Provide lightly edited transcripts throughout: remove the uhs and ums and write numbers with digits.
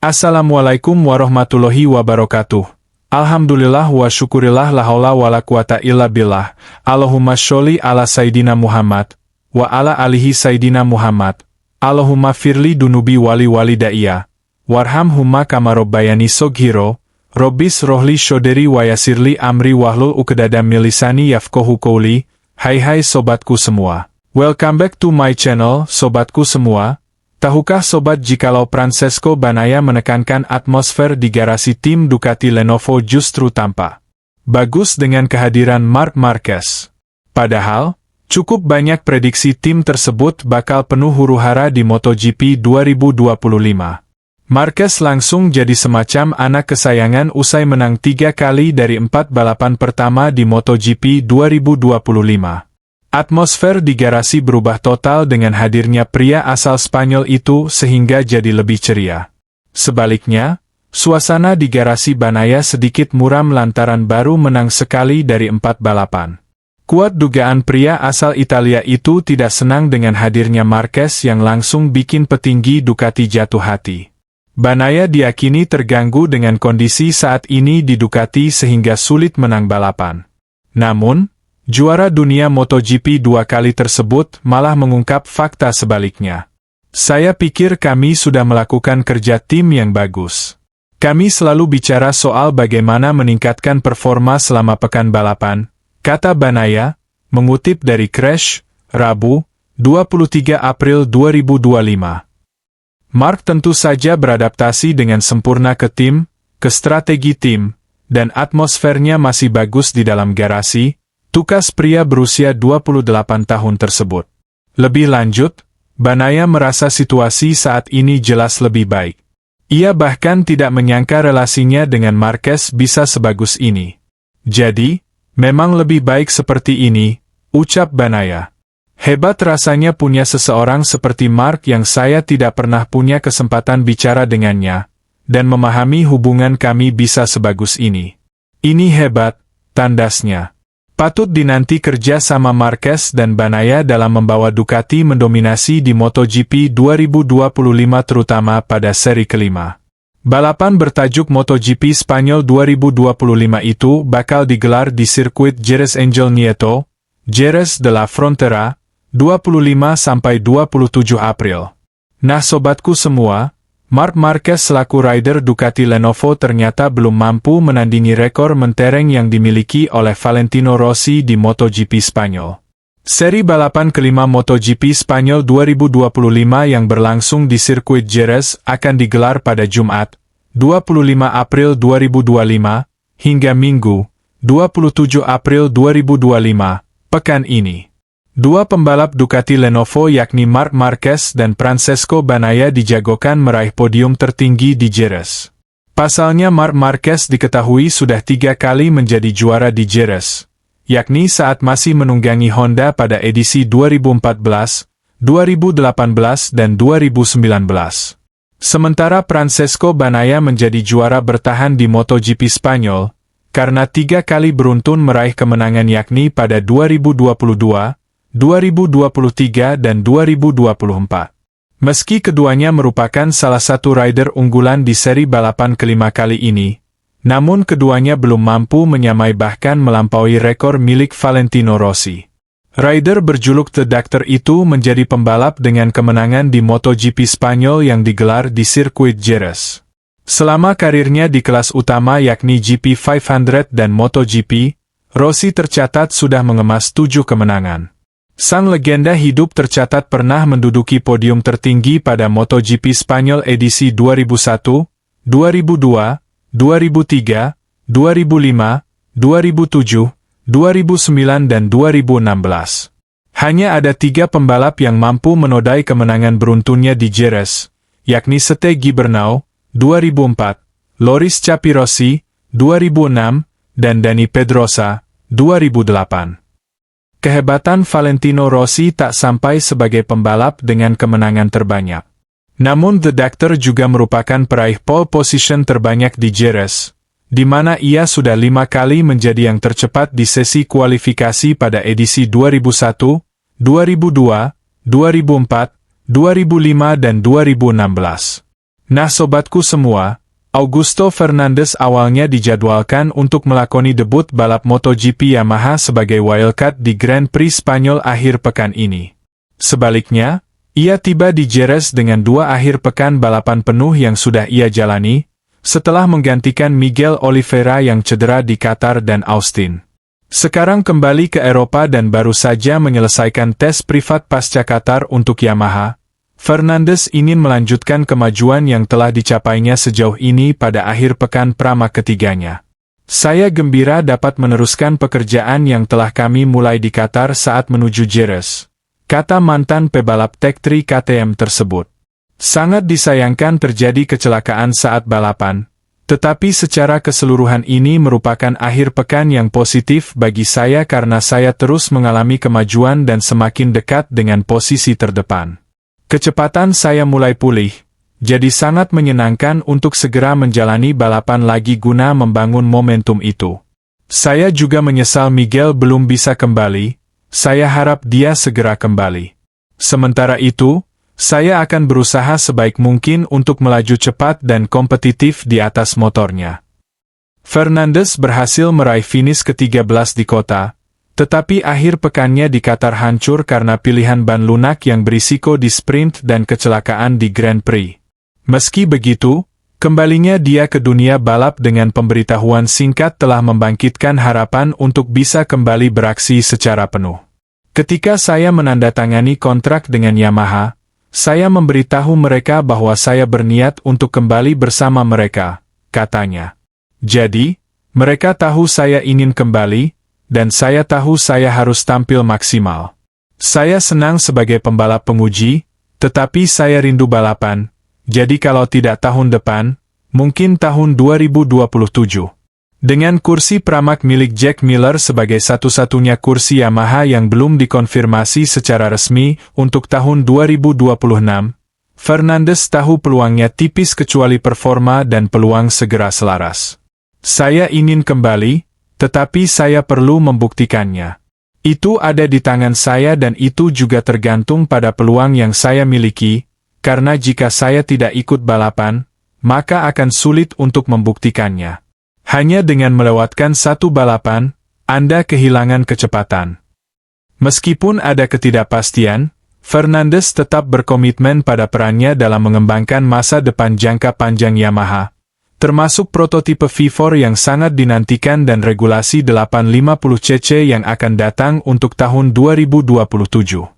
Assalamualaikum warahmatullahi wabarakatuh. Alhamdulillah wa syukurillah la haula wa la quwata illa billah. Allahumma sholli ala Sayyidina Muhammad wa ala alihi Sayyidina Muhammad. Allahumma firli dunubi wali walidayya warhamhumma kama rabbayani soghiro. Robbis rohli shoderi wa yasirli amri wahlul uqdatam min lisani yafqahu qouli. Hai sobatku semua. Welcome back to my channel, sobatku semua. Tahukah sobat jikalau Francesco Bagnaia menekankan atmosfer di garasi tim Ducati Lenovo justru tampak bagus dengan kehadiran Marc Marquez. Padahal, cukup banyak prediksi tim tersebut bakal penuh huru-hara di MotoGP 2025. Marquez langsung jadi semacam anak kesayangan usai menang 3 kali dari 4 balapan pertama di MotoGP 2025. Atmosfer di garasi berubah total dengan hadirnya pria asal Spanyol itu sehingga jadi lebih ceria. Sebaliknya, suasana di garasi Bagnaia sedikit muram lantaran baru menang sekali dari 4 balapan. Kuat dugaan pria asal Italia itu tidak senang dengan hadirnya Marquez yang langsung bikin petinggi Ducati jatuh hati. Bagnaia diyakini terganggu dengan kondisi saat ini di Ducati sehingga sulit menang balapan. Namun, juara dunia MotoGP 2 kali tersebut malah mengungkap fakta sebaliknya. Saya pikir kami sudah melakukan kerja tim yang bagus. Kami selalu bicara soal bagaimana meningkatkan performa selama pekan balapan, kata Bagnaia, mengutip dari Crash, Rabu, 23 April 2025. Marc tentu saja beradaptasi dengan sempurna ke tim, ke strategi tim, dan atmosfernya masih bagus di dalam garasi, tukas pria berusia 28 tahun tersebut. Lebih lanjut, Bagnaia merasa situasi saat ini jelas lebih baik. Ia bahkan tidak menyangka relasinya dengan Marquez bisa sebagus ini. Jadi, memang lebih baik seperti ini, ucap Bagnaia. Hebat rasanya punya seseorang seperti Marc yang saya tidak pernah punya kesempatan bicara dengannya, dan memahami hubungan kami bisa sebagus ini. Ini hebat, tandasnya. Patut dinanti kerja sama Marquez dan Bagnaia dalam membawa Ducati mendominasi di MotoGP 2025 terutama pada seri kelima. Balapan bertajuk MotoGP Spanyol 2025 itu bakal digelar di sirkuit Jerez Angel Nieto, Jerez de la Frontera, 25–27 April. Nah sobatku semua, Marc Marquez selaku rider Ducati Lenovo ternyata belum mampu menandingi rekor mentereng yang dimiliki oleh Valentino Rossi di MotoGP Spanyol. Seri balapan kelima MotoGP Spanyol 2025 yang berlangsung di sirkuit Jerez akan digelar pada Jumat, 25 April 2025, hingga Minggu, 27 April 2025, pekan ini. Dua pembalap Ducati Lenovo yakni Marc Marquez dan Francesco Bagnaia dijagokan meraih podium tertinggi di Jerez. Pasalnya Marc Marquez diketahui sudah 3 kali menjadi juara di Jerez, yakni saat masih menunggangi Honda pada edisi 2014, 2018 dan 2019. Sementara Francesco Bagnaia menjadi juara bertahan di MotoGP Spanyol, karena 3 kali beruntun meraih kemenangan yakni pada 2022, 2023 dan 2024. Meski keduanya merupakan salah satu rider unggulan di seri balapan kelima kali ini, namun keduanya belum mampu menyamai bahkan melampaui rekor milik Valentino Rossi. Rider berjuluk The Doctor itu menjadi pembalap dengan kemenangan di MotoGP Spanyol yang digelar di sirkuit Jerez. Selama karirnya di kelas utama yakni GP 500 dan MotoGP, Rossi tercatat sudah mengemas 7 kemenangan. Sang legenda hidup tercatat pernah menduduki podium tertinggi pada MotoGP Spanyol edisi 2001, 2002, 2003, 2005, 2007, 2009 dan 2016. Hanya ada 3 pembalap yang mampu menodai kemenangan beruntunnya di Jerez, yakni Sete Gibernau, 2004, Loris Capirossi, 2006, dan Dani Pedrosa, 2008. Kehebatan Valentino Rossi tak sampai sebagai pembalap dengan kemenangan terbanyak. Namun The Doctor juga merupakan peraih pole position terbanyak di Jerez, di mana ia sudah 5 kali menjadi yang tercepat di sesi kualifikasi pada edisi 2001, 2002, 2004, 2005 dan 2016. Nah sobatku semua, Augusto Fernandes awalnya dijadwalkan untuk melakoni debut balap MotoGP Yamaha sebagai wildcard di Grand Prix Spanyol akhir pekan ini. Sebaliknya, ia tiba di Jerez dengan 2 akhir pekan balapan penuh yang sudah ia jalani, setelah menggantikan Miguel Oliveira yang cedera di Qatar dan Austin. Sekarang kembali ke Eropa dan baru saja menyelesaikan tes privat pasca Qatar untuk Yamaha. Fernandes ingin melanjutkan kemajuan yang telah dicapainya sejauh ini pada akhir pekan Prama ketiganya. Saya gembira dapat meneruskan pekerjaan yang telah kami mulai di Qatar saat menuju Jerez, kata mantan pebalap Tech3 KTM tersebut. Sangat disayangkan terjadi kecelakaan saat balapan, tetapi secara keseluruhan ini merupakan akhir pekan yang positif bagi saya karena saya terus mengalami kemajuan dan semakin dekat dengan posisi terdepan. Kecepatan saya mulai pulih, jadi sangat menyenangkan untuk segera menjalani balapan lagi guna membangun momentum itu. Saya juga menyesal Miguel belum bisa kembali, saya harap dia segera kembali. Sementara itu, saya akan berusaha sebaik mungkin untuk melaju cepat dan kompetitif di atas motornya. Fernandes berhasil meraih finish ke-13 di kota, tetapi akhir pekannya di Qatar hancur karena pilihan ban lunak yang berisiko di sprint dan kecelakaan di Grand Prix. Meski begitu, kembalinya dia ke dunia balap dengan pemberitahuan singkat telah membangkitkan harapan untuk bisa kembali beraksi secara penuh. Ketika saya menandatangani kontrak dengan Yamaha, saya memberitahu mereka bahwa saya berniat untuk kembali bersama mereka, katanya. Jadi, mereka tahu saya ingin kembali, dan saya tahu saya harus tampil maksimal. Saya senang sebagai pembalap penguji, tetapi saya rindu balapan, jadi kalau tidak tahun depan, mungkin tahun 2027. Dengan kursi Pramac milik Jack Miller sebagai satu-satunya kursi Yamaha yang belum dikonfirmasi secara resmi untuk tahun 2026, Fernandes tahu peluangnya tipis kecuali performa dan peluang segera selaras. Saya ingin kembali, tetapi saya perlu membuktikannya. Itu ada di tangan saya dan itu juga tergantung pada peluang yang saya miliki, karena jika saya tidak ikut balapan, maka akan sulit untuk membuktikannya. Hanya dengan melewatkan satu balapan, Anda kehilangan kecepatan. Meskipun ada ketidakpastian, Fernandes tetap berkomitmen pada perannya dalam mengembangkan masa depan jangka panjang Yamaha, termasuk prototipe V4 yang sangat dinantikan dan regulasi 850cc yang akan datang untuk tahun 2027.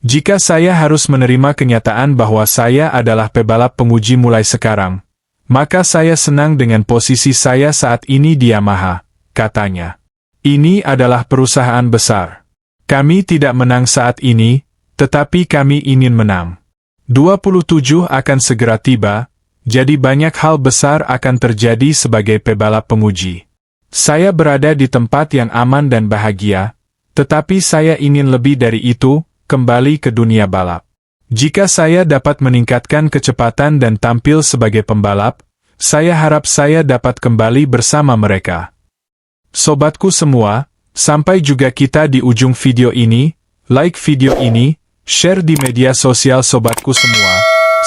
Jika saya harus menerima kenyataan bahwa saya adalah pebalap penguji mulai sekarang, maka saya senang dengan posisi saya saat ini di Yamaha, katanya. Ini adalah perusahaan besar. Kami tidak menang saat ini, tetapi kami ingin menang. 27 akan segera tiba, jadi banyak hal besar akan terjadi sebagai pebalap penguji. Saya berada di tempat yang aman dan bahagia, tetapi saya ingin lebih dari itu, kembali ke dunia balap. Jika saya dapat meningkatkan kecepatan dan tampil sebagai pembalap, saya harap saya dapat kembali bersama mereka. Sobatku semua, sampai juga kita di ujung video ini, like video ini, share di media sosial sobatku semua,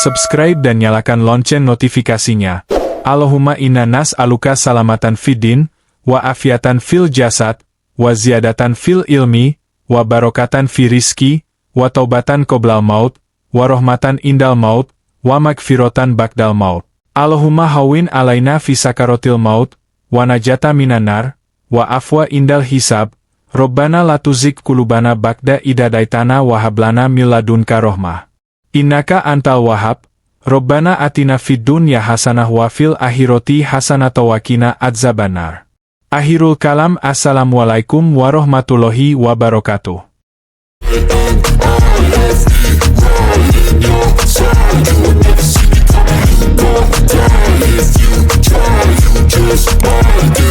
subscribe dan nyalakan lonceng notifikasinya. Allahumma inna nas'aluka salamatan fiddin, wa afiatan fil jasad, wa ziyadatan fil ilmi, wa barokatan fi rizki, wa taubatan qoblal maut, wa rohmatan indal maut, wa magfirotan ba'dal maut. Allahumma hawin alaina fi sakarotil maut, wa najata minanar, wa afwa indal hisab, Robbana latuzik kulubana ba'da idadaitana wa hablana min ladunka rohmah. Innaka antal wahab, Robbana atina fid dunya hasanah wa fil akhirati hasanah wa qina adzabannar. Akhirul kalam, assalamualaikum warahmatullahi wabarakatuh. Just